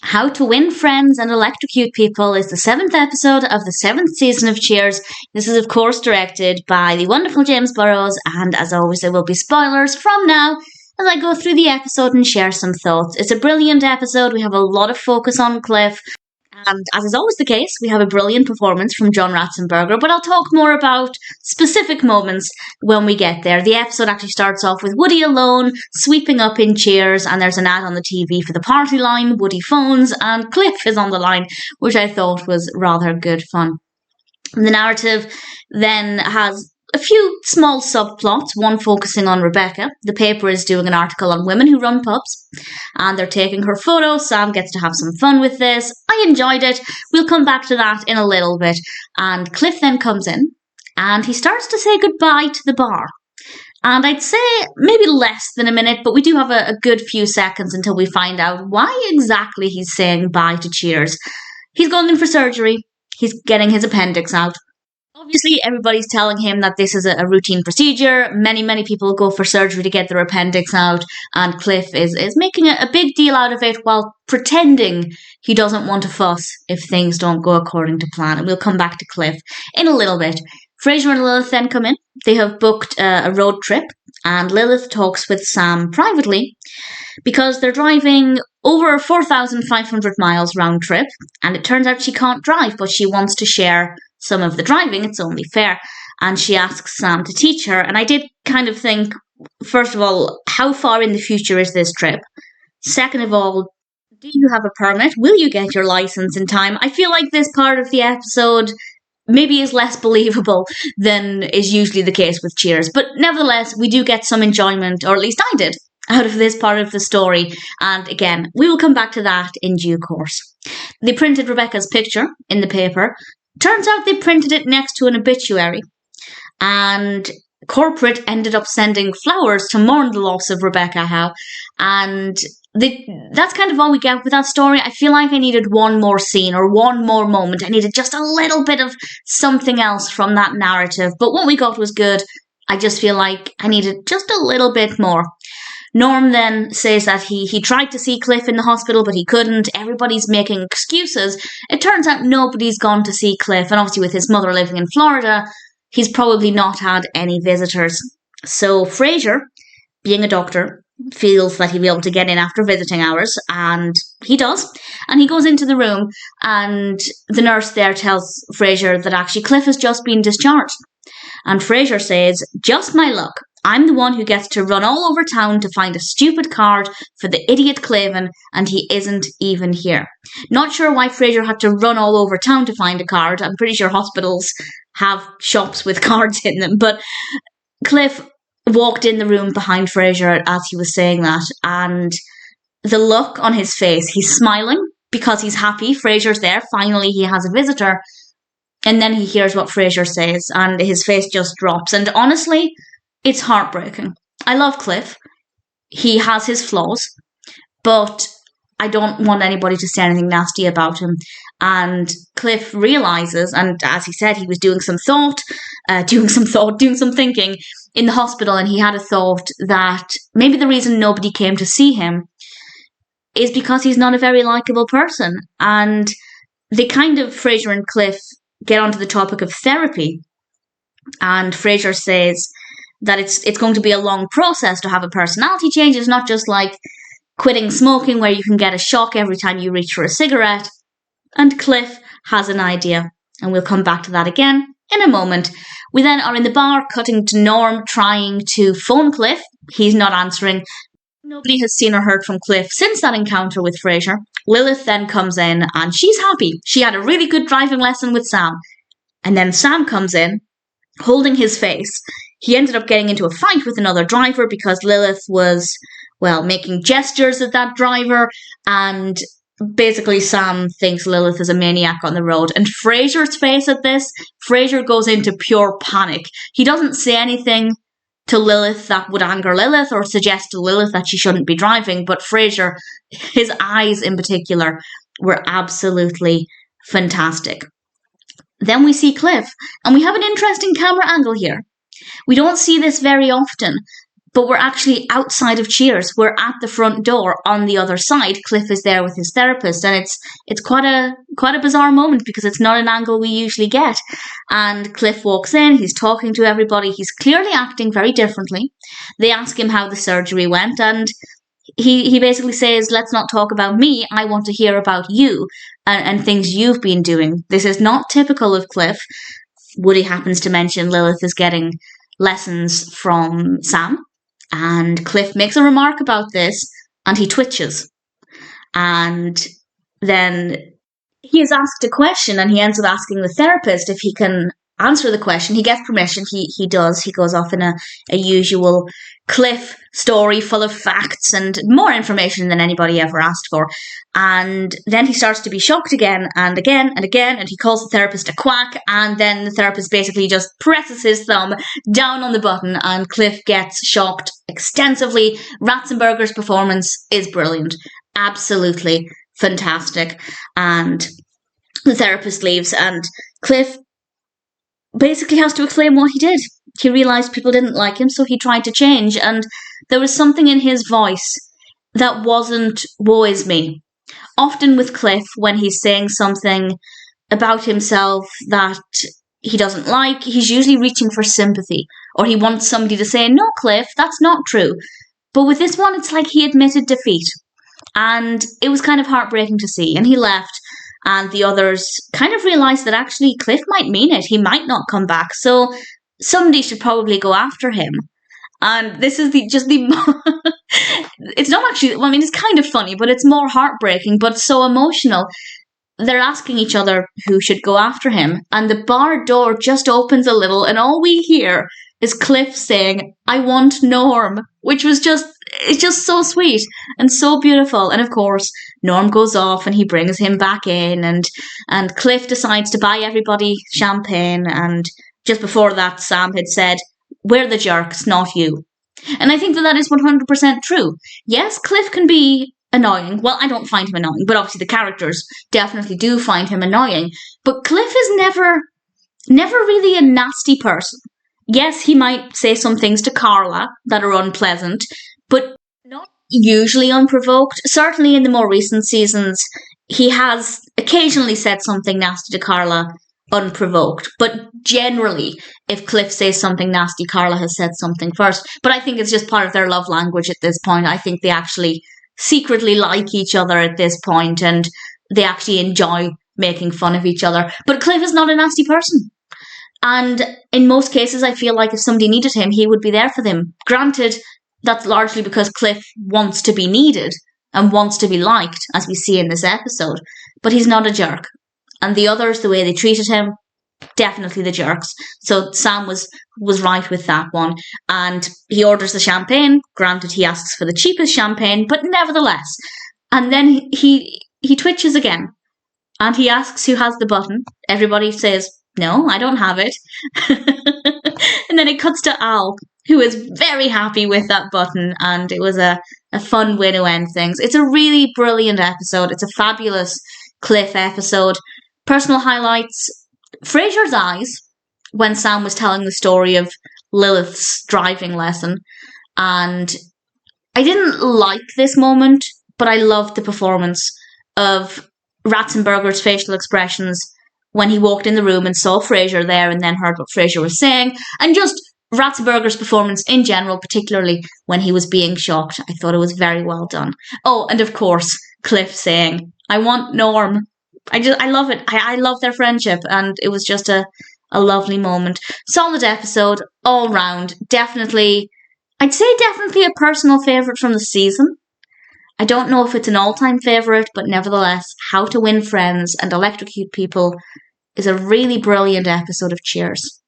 How to Win Friends and Electrocute People is the 7th episode of the 7th season of Cheers. This is, of course, directed by the wonderful James Burrows, and as always, there will be spoilers from now as I go through the episode and share some thoughts. It's a brilliant episode. We have a lot of focus on Cliff. And as is always the case, we have a brilliant performance from John Ratzenberger, but I'll talk more about specific moments when we get there. The episode actually starts off with Woody alone, sweeping up in Cheers, and there's an ad on the TV for the party line. Woody phones, and Cliff is on the line, which I thought was rather good fun. The narrative then has a few small subplots, one focusing on Rebecca. The paper is doing an article on women who run pubs, and they're taking her photo. Sam gets to have some fun with this. I enjoyed it. We'll come back to that in a little bit. And Cliff then comes in, and he starts to say goodbye to the bar. And I'd say maybe less than a minute, but we do have a good few seconds until we find out why exactly he's saying bye to Cheers. He's going in for surgery. He's getting his appendix out. Obviously, everybody's telling him that this is a routine procedure. Many people go for surgery to get their appendix out, and Cliff is making a big deal out of it while pretending he doesn't want to fuss if things don't go according to plan. And we'll come back to Cliff in a little bit. Frasier and Lilith then come in. They have booked a road trip, and Lilith talks with Sam privately because they're driving over 4,500 miles round trip, and it turns out she can't drive, but she wants to share some of the driving. It's only fair. And she asks Sam to teach her. And I did kind of think, first of all, how far in the future is this trip? Second of all, do you have a permit? Will you get your license in time? I feel like this part of the episode maybe is less believable than is usually the case with Cheers. But nevertheless, we do get some enjoyment, or at least I did, out of this part of the story. And again, we will come back to that in due course. They printed Rebecca's picture in the paper. Turns out they printed it next to an obituary, and corporate ended up sending flowers to mourn the loss of Rebecca Howe, and that's kind of all we get with that story. I feel like I needed one more scene or one more moment. I needed just a little bit of something else from that narrative, but what we got was good. I just feel like I needed just a little bit more. Norm then says that he tried to see Cliff in the hospital, but he couldn't. Everybody's making excuses. It turns out nobody's gone to see Cliff, and obviously with his mother living in Florida, he's probably not had any visitors. So Frasier, being a doctor, feels that he'll be able to get in after visiting hours, and he does. And he goes into the room, and the nurse there tells Frasier that actually Cliff has just been discharged. And Frasier says, "Just my luck. I'm the one who gets to run all over town to find a stupid card for the idiot Clavin, and he isn't even here." Not sure why Frasier had to run all over town to find a card. I'm pretty sure hospitals have shops with cards in them. But Cliff walked in the room behind Frasier as he was saying that, and the look on his face, he's smiling because he's happy. Frasier's there. Finally, he has a visitor. And then he hears what Frasier says, and his face just drops. And honestly, it's heartbreaking. I love Cliff. He has his flaws, but I don't want anybody to say anything nasty about him. And Cliff realizes, and as he said, he was doing some thinking in the hospital, and he had a thought that maybe the reason nobody came to see him is because he's not a very likable person. And they kind of, Frasier and Cliff, get onto the topic of therapy. And Frasier says that it's going to be a long process to have a personality change. It's not just like quitting smoking where you can get a shock every time you reach for a cigarette. And Cliff has an idea, and we'll come back to that again in a moment. We then are in the bar, cutting to Norm trying to phone Cliff. He's not answering. Nobody has seen or heard from Cliff since that encounter with Frasier. Lilith then comes in, and she's happy. She had a really good driving lesson with Sam. And then Sam comes in, holding his face. He ended up getting into a fight with another driver because Lilith was, making gestures at that driver. And basically Sam thinks Lilith is a maniac on the road. And Frasier's face at this, Frasier goes into pure panic. He doesn't say anything to Lilith that would anger Lilith or suggest to Lilith that she shouldn't be driving. But Frasier, his eyes in particular, were absolutely fantastic. Then we see Cliff, and we have an interesting camera angle here. We don't see this very often, but we're actually outside of Cheers. We're at the front door on the other side. Cliff is there with his therapist, and it's quite a bizarre moment because it's not an angle we usually get. And Cliff walks in, he's talking to everybody, he's clearly acting very differently. They ask him how the surgery went, and he basically says, let's not talk about me, I want to hear about you and things you've been doing. This is not typical of Cliff. Woody happens to mention Lilith is getting lessons from Sam. And Cliff makes a remark about this, and he twitches. And then he is asked a question, and he ends up asking the therapist if he can answer the question. He gets permission. He does. He goes off in a usual Cliff story full of facts and more information than anybody ever asked for. And then he starts to be shocked again and again and again, and he calls the therapist a quack, and then the therapist basically just presses his thumb down on the button, and Cliff gets shocked extensively. Ratzenberger's performance is brilliant. Absolutely fantastic. And the therapist leaves, and Cliff basically has to explain what he did. He realised people didn't like him, so he tried to change, and there was something in his voice that wasn't woe is me. Often with Cliff, when he's saying something about himself that he doesn't like, he's usually reaching for sympathy, or he wants somebody to say, no, Cliff, that's not true. But with this one, it's like he admitted defeat, and it was kind of heartbreaking to see, and he left. And the others kind of realised that actually Cliff might mean it. He might not come back. So somebody should probably go after him. And this is it's not actually, I mean, it's kind of funny, but it's more heartbreaking, but so emotional. They're asking each other who should go after him. And the bar door just opens a little, and all we hear is Cliff saying, I want Norm, which was it's just so sweet and so beautiful. And of course, Norm goes off and he brings him back in, and Cliff decides to buy everybody champagne. And just before that, Sam had said, we're the jerks, not you. And I think that is 100% true. Yes, Cliff can be annoying. Well, I don't find him annoying, but obviously the characters definitely do find him annoying. But Cliff is never really a nasty person. Yes, he might say some things to Carla that are unpleasant, but not usually unprovoked. Certainly in the more recent seasons, he has occasionally said something nasty to Carla unprovoked. But generally, if Cliff says something nasty, Carla has said something first. But I think it's just part of their love language at this point. I think they actually secretly like each other at this point, and they actually enjoy making fun of each other. But Cliff is not a nasty person. And in most cases, I feel like if somebody needed him, he would be there for them. Granted, that's largely because Cliff wants to be needed and wants to be liked, as we see in this episode. But he's not a jerk. And the others, the way they treated him, definitely the jerks. So Sam was right with that one. And he orders the champagne. Granted, he asks for the cheapest champagne, but nevertheless. And then he twitches again. And he asks who has the button. Everybody says, no, I don't have it. And then it cuts to Al, who is very happy with that button, and it was a fun way to end things. It's a really brilliant episode. It's a fabulous Cliff episode. Personal highlights, Frasier's eyes when Sam was telling the story of Lilith's driving lesson. And I didn't like this moment, but I loved the performance of Ratzenberger's facial expressions when he walked in the room and saw Frasier there and then heard what Frasier was saying, and just Ratzenberger's performance in general, particularly when he was being shocked. I thought it was very well done. Oh, and of course, Cliff saying, I want Norm. I love it. I love their friendship, and it was just a lovely moment. Solid episode all round. I'd say definitely a personal favourite from the season. I don't know if it's an all-time favourite, but nevertheless, How to Win Friends and Electrocute People is a really brilliant episode of Cheers.